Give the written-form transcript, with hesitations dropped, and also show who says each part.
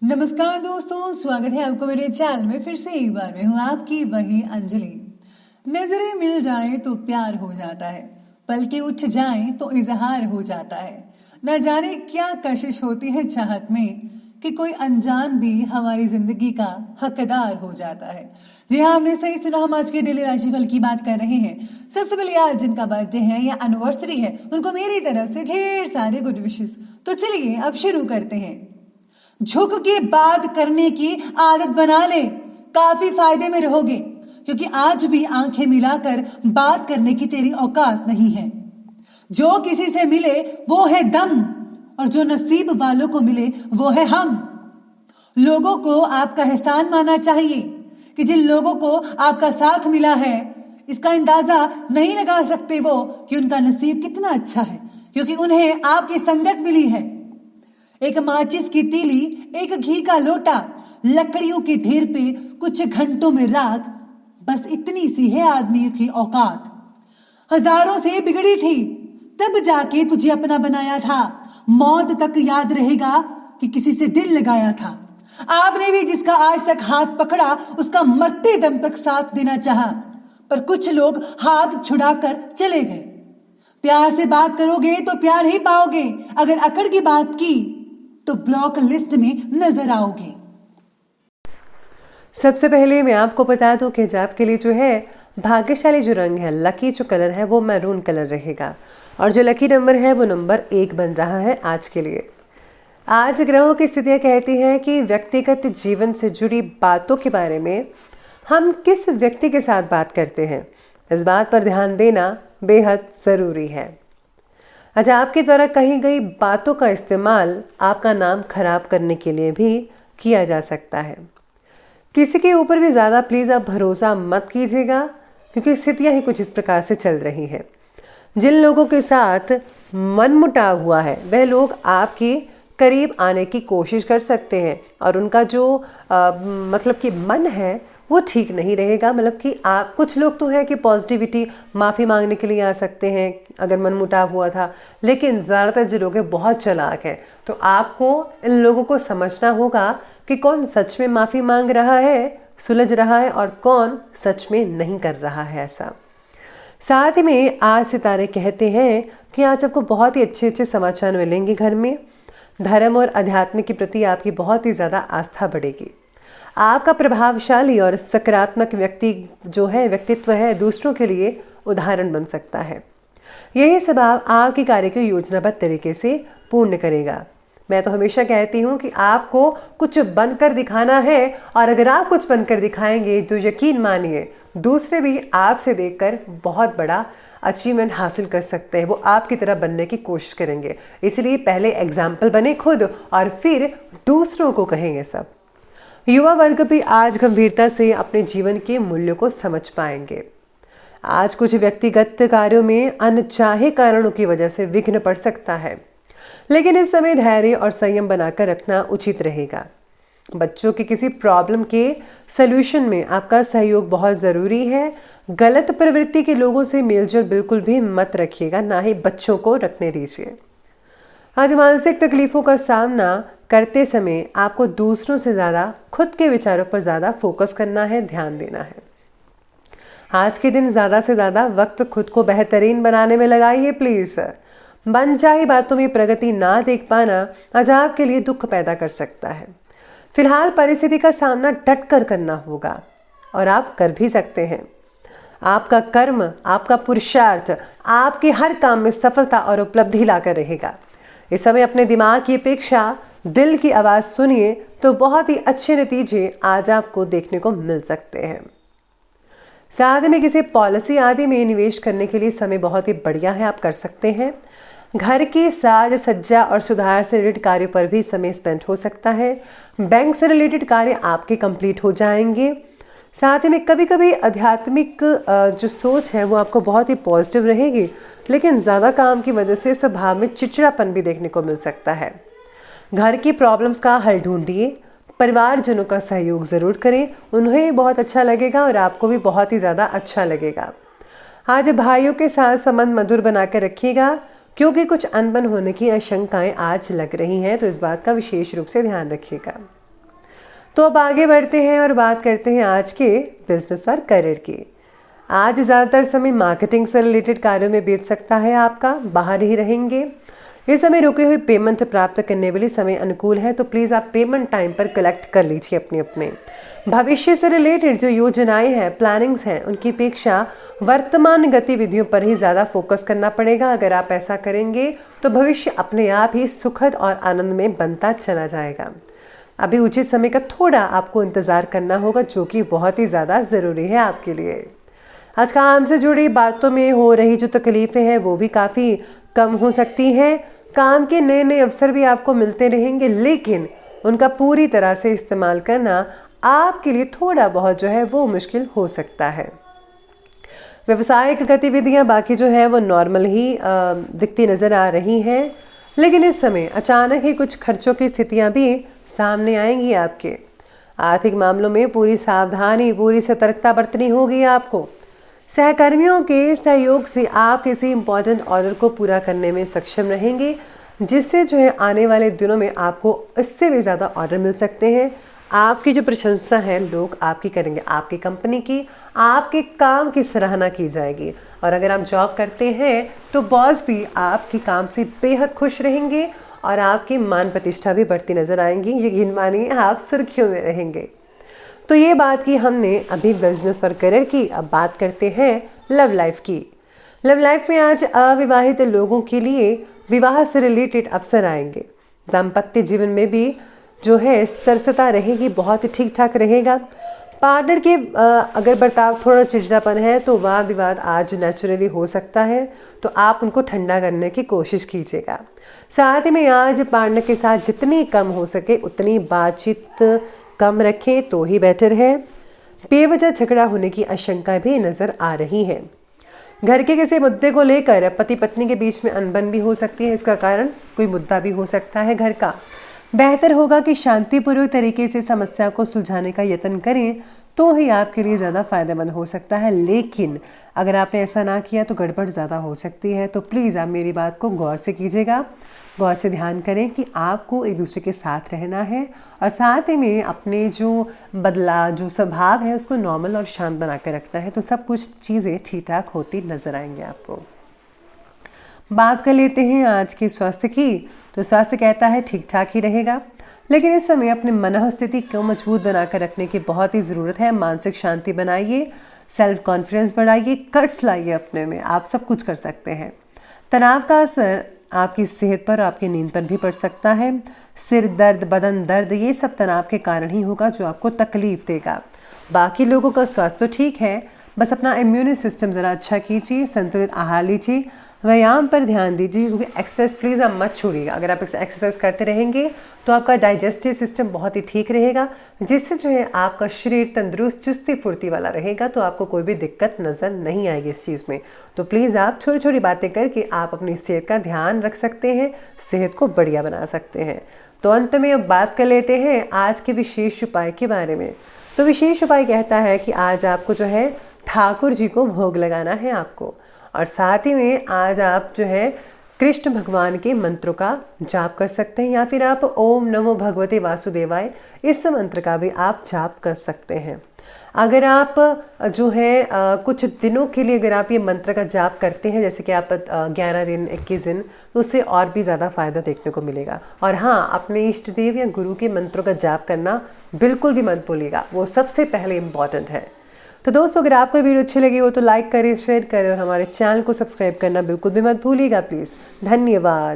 Speaker 1: नमस्कार दोस्तों, स्वागत है आपको मेरे चैनल में। फिर से एक बार मैं हूँ आपकी वही अंजलि। नजरें मिल जाए तो प्यार हो जाता है, पलकें उठ जाए तो इजहार हो जाता है। न जाने क्या कशिश होती है चाहत में कि कोई अनजान भी हमारी जिंदगी का हकदार हो जाता है। जी हाँ, आपने सही सुना। हम आज के डेली राशिफल की बात कर रहे हैं। सबसे पहले आज जिनका बर्थडे है या एनिवर्सरी है, उनको मेरी तरफ से ढेर सारे गुड विशेस। तो चलिए अब शुरू करते हैं। झुक के बात करने की आदत बना ले, काफी फायदे में रहोगे, क्योंकि आज भी आंखें मिलाकर बात करने की तेरी औकात नहीं है। जो किसी से मिले वो है दम, और जो नसीब वालों को मिले वो है हम। लोगों को आपका एहसान मानना चाहिए कि जिन लोगों को आपका साथ मिला है, इसका अंदाजा नहीं लगा सकते वो कि उनका नसीब कितना अच्छा है, क्योंकि उन्हें आपकी संगत मिली है। एक माचिस की तीली, एक घी का लोटा, लकड़ियों के ढेर पे कुछ घंटों में राख, बस इतनी सी है आदमी की औकात। हजारों से बिगड़ी थी, तब जाके तुझे अपना बनाया था। मौत तक याद रहेगा कि किसी से दिल लगाया था। आपने भी जिसका आज तक हाथ पकड़ा, उसका मरते दम तक साथ देना चाहा, पर कुछ लोग हाथ छुड़ाकर चले गए। प्यार से बात करोगे तो प्यार ही पाओगे, अगर अकड़ की बात की तो ब्लॉक लिस्ट में नजर आओगे।
Speaker 2: सबसे पहले मैं आपको बता दूं कि आपके लिए जो है भाग्यशाली जो रंग है, लकी जो कलर है वो मैरून कलर रहेगा, और जो लकी नंबर है वो नंबर 1 बन रहा है आज के लिए। आज ग्रहों की स्थितियां कहती हैं कि व्यक्तिगत जीवन से जुड़ी बातों के बारे में हम किस व्यक्ति के साथ बात करते हैं, इस बात पर ध्यान देना बेहद ज़रूरी है। आज आपके द्वारा कही गई बातों का इस्तेमाल आपका नाम खराब करने के लिए भी किया जा सकता है। किसी के ऊपर भी ज़्यादा प्लीज़ आप भरोसा मत कीजिएगा, क्योंकि स्थितियाँ ही कुछ इस प्रकार से चल रही हैं। जिन लोगों के साथ मनमुटाव हुआ है वह लोग आपके करीब आने की कोशिश कर सकते हैं, और उनका जो मतलब कि मन है वो ठीक नहीं रहेगा। मतलब कि आप कुछ लोग तो हैं कि पॉजिटिविटी माफ़ी मांगने के लिए आ सकते हैं अगर मनमुटाव हुआ था, लेकिन ज़्यादातर जो लोग हैं बहुत चालाक हैं। तो आपको इन लोगों को समझना होगा कि कौन सच में माफ़ी मांग रहा है, सुलझ रहा है, और कौन सच में नहीं कर रहा है ऐसा। साथ में आज सितारे कहते हैं कि आज आपको बहुत ही अच्छे अच्छे समाचार मिलेंगे। घर में धर्म और अध्यात्म के प्रति आपकी बहुत ही ज़्यादा आस्था बढ़ेगी। आपका प्रभावशाली और सकारात्मक व्यक्तित्व है दूसरों के लिए उदाहरण बन सकता है। यही सब आपके कार्य को योजनाबद्ध तरीके से पूर्ण करेगा। मैं तो हमेशा कहती हूँ कि आपको कुछ बनकर दिखाना है, और अगर आप कुछ बनकर दिखाएंगे तो यकीन मानिए दूसरे भी आपसे देखकर बहुत बड़ा अचीवमेंट हासिल कर सकते हैं। वो आपकी तरह बनने की कोशिश करेंगे। इसलिए पहले एग्जाम्पल बने खुद, और फिर दूसरों को कहेंगे सब। युवा वर्ग भी आज गंभीरता से अपने जीवन के मूल्यों को समझ पाएंगे। आज कुछ व्यक्तिगत कार्यों में अनचाहे कारणों की वजह से विघ्न पड़ सकता है, लेकिन इस समय धैर्य और संयम बनाकर रखना उचित रहेगा। बच्चों की किसी प्रॉब्लम के सलूशन में आपका सहयोग बहुत ज़रूरी है। गलत प्रवृत्ति के लोगों से मेलजोल बिल्कुल भी मत रखिएगा, ना ही बच्चों को रखने दीजिए। आज मानसिक तकलीफ़ों का सामना करते समय आपको दूसरों से ज़्यादा खुद के विचारों पर ज़्यादा फोकस करना है, ध्यान देना है। आज के दिन ज़्यादा से ज़्यादा वक्त खुद को बेहतरीन बनाने में लगाइए प्लीज़। मनचाही बातों में प्रगति ना देख पाना आज आपके लिए दुख पैदा कर सकता है। फिलहाल परिस्थिति का सामना डट कर करना होगा, और आप कर भी सकते हैं। आपका कर्म, आपका पुरुषार्थ आपके हर काम में सफलता और उपलब्धि लाकर रहेगा। इस समय अपने दिमाग की अपेक्षा दिल की आवाज़ सुनिए तो बहुत ही अच्छे नतीजे आज आपको देखने को मिल सकते हैं। साथ में किसी पॉलिसी आदि में निवेश करने के लिए समय बहुत ही बढ़िया है, आप कर सकते हैं। घर की साज सज्जा और सुधार से रिलेटेड कार्यों पर भी समय स्पेंड हो सकता है। बैंक से रिलेटेड कार्य आपके कंप्लीट हो जाएंगे। साथ में कभी कभी आध्यात्मिक जो सोच है वो आपको बहुत ही पॉजिटिव रहेगी, लेकिन ज़्यादा काम की वजह से स्वभाव में चिड़चिड़ापन भी देखने को मिल सकता है। घर की प्रॉब्लम्स का हल ढूंढिए। परिवारजनों का सहयोग ज़रूर करें, उन्हें बहुत अच्छा लगेगा और आपको भी बहुत ही ज़्यादा अच्छा लगेगा। आज भाइयों के साथ संबंध मधुर बना कर रखिएगा, क्योंकि कुछ अनबन होने की आशंकाएं आज लग रही हैं, तो इस बात का विशेष रूप से ध्यान रखिएगा। तो अब आगे बढ़ते हैं और बात करते हैं आज के बिजनेस और करियर की। आज ज़्यादातर समय मार्केटिंग से रिलेटेड कार्यों में बीत सकता है आपका, बाहर ही रहेंगे। ये समय रुके हुए पेमेंट प्राप्त करने वाले समय अनुकूल है, तो प्लीज़ आप पेमेंट टाइम पर कलेक्ट कर लीजिए अपने भविष्य से रिलेटेड जो योजनाएं हैं, प्लानिंग्स हैं, उनकी अपेक्षा वर्तमान गतिविधियों पर ही ज़्यादा फोकस करना पड़ेगा। अगर आप ऐसा करेंगे तो भविष्य अपने आप ही सुखद और आनंद में बनता चला जाएगा। अभी उचित समय का थोड़ा आपको इंतज़ार करना होगा, जो कि बहुत ही ज़्यादा ज़रूरी है आपके लिए। आज काम से जुड़ी बातों में हो रही जो तकलीफ़ें हैं वो भी काफ़ी कम हो सकती हैं। काम के नए नए अवसर भी आपको मिलते रहेंगे, लेकिन उनका पूरी तरह से इस्तेमाल करना आपके लिए थोड़ा बहुत जो है वो मुश्किल हो सकता है। व्यवसायिक गतिविधियां बाकी जो है वो नॉर्मल ही दिखती नज़र आ रही हैं, लेकिन इस समय अचानक ही कुछ खर्चों की स्थितियां भी सामने आएंगी आपके। आर्थिक मामलों में पूरी सावधानी, पूरी सतर्कता बरतनी होगी आपको। सहकर्मियों के सहयोग से आप किसी इम्पोर्टेंट ऑर्डर को पूरा करने में सक्षम रहेंगे, जिससे जो है आने वाले दिनों में आपको इससे भी ज़्यादा ऑर्डर मिल सकते हैं। आपकी जो प्रशंसा है लोग आपकी करेंगे, आपकी कंपनी की, आपके काम की सराहना की जाएगी। और अगर आप जॉब करते हैं तो बॉस भी आपके काम से बेहद खुश रहेंगे और आपकी मान प्रतिष्ठा भी बढ़ती नजर आएंगी। यकीन मानिए आप सुर्खियों में रहेंगे। तो ये बात की हमने अभी बिजनेस और करियर की। अब बात करते हैं लव लाइफ की। लव लाइफ में आज अविवाहित लोगों के लिए विवाह से रिलेटेड अवसर आएंगे। दाम्पत्य जीवन में भी जो है सरसता रहेगी, बहुत ही ठीक ठाक रहेगा। पार्टनर के अगर बर्ताव थोड़ा चिड़चिड़ापन है तो वाद विवाद आज नेचुरली हो सकता है, तो आप उनको ठंडा करने की कोशिश कीजिएगा। साथ ही में आज पार्टनर के साथ जितनी कम हो सके उतनी बातचीत कम रखें तो ही बेटर है। बेवजह झगड़ा होने की आशंका भी नज़र आ रही है। घर के किसी मुद्दे को लेकर पति पत्नी के बीच में अनबन भी हो सकती है, इसका कारण कोई मुद्दा भी हो सकता है घर का। बेहतर होगा कि शांतिपूर्वक तरीके से समस्या को सुलझाने का यत्न करें, तो ही आपके लिए ज़्यादा फायदेमंद हो सकता है। लेकिन अगर आपने ऐसा ना किया तो गड़बड़ ज़्यादा हो सकती है। तो प्लीज़ आप मेरी बात को गौर से कीजिएगा, गौर से ध्यान करें कि आपको एक दूसरे के साथ रहना है और साथ ही में अपने जो जो स्वभाव है उसको नॉर्मल और शांत बना कर रखना है। तो सब कुछ चीज़ें ठीक ठाक होती नज़र आएंगे आपको। बात कर लेते हैं आज के स्वास्थ्य की। तो स्वास्थ्य कहता है ठीक ठाक ही रहेगा, लेकिन इस समय अपने मन स्थिति को मजबूत बनाकर रखने की बहुत ही ज़रूरत है। मानसिक शांति बनाइए, सेल्फ कॉन्फिडेंस बढ़ाइए, कट्स लाइए अपने में, आप सब कुछ कर सकते हैं। तनाव का असर आपकी सेहत पर, आपकी नींद पर भी पड़ सकता है। सिर दर्द, बदन दर्द, ये सब तनाव के कारण ही होगा जो आपको तकलीफ देगा। बाकी लोगों का स्वास्थ्य तो ठीक है, बस अपना इम्यून सिस्टम ज़रा अच्छा कीजिए, संतुलित आहार लीजिए, व्यायाम पर ध्यान दीजिए, क्योंकि एक्सरसाइज प्लीज़ आप मत छोड़िएगा। अगर आप एक्सरसाइज करते रहेंगे तो आपका डाइजेस्टिव सिस्टम बहुत ही ठीक रहेगा, जिससे जो है आपका शरीर तंदुरुस्त, चुस्ती फुर्ती वाला रहेगा। तो आपको कोई भी दिक्कत नज़र नहीं आएगी इस चीज़ में। तो प्लीज़ आप छोटी छोटी बातें करके आप अपनी सेहत का ध्यान रख सकते हैं, सेहत को बढ़िया बना सकते हैं। तो अंत में अब बात कर लेते हैं आज के विशेष उपाय के बारे में। तो विशेष उपाय कहता है कि आज आपको जो है ठाकुर जी को भोग लगाना है आपको, और साथ ही में आज आप जो है कृष्ण भगवान के मंत्रों का जाप कर सकते हैं, या फिर आप ओम नमो भगवते वासुदेवाय इस मंत्र का भी आप जाप कर सकते हैं। अगर आप जो है कुछ दिनों के लिए अगर आप ये मंत्र का जाप करते हैं, जैसे कि आप 11 दिन 21 दिन, तो उससे और भी ज़्यादा फायदा देखने को मिलेगा। और हाँ, अपने इष्ट देव या गुरु के मंत्रों का जाप करना बिल्कुल भी मत भूलिएगा, वो सबसे पहले इम्पॉर्टेंट है। तो दोस्तों, अगर आपको वीडियो अच्छी लगी हो तो लाइक करें, शेयर करें और हमारे चैनल को सब्सक्राइब करना बिल्कुल भी मत भूलिएगा प्लीज़। धन्यवाद।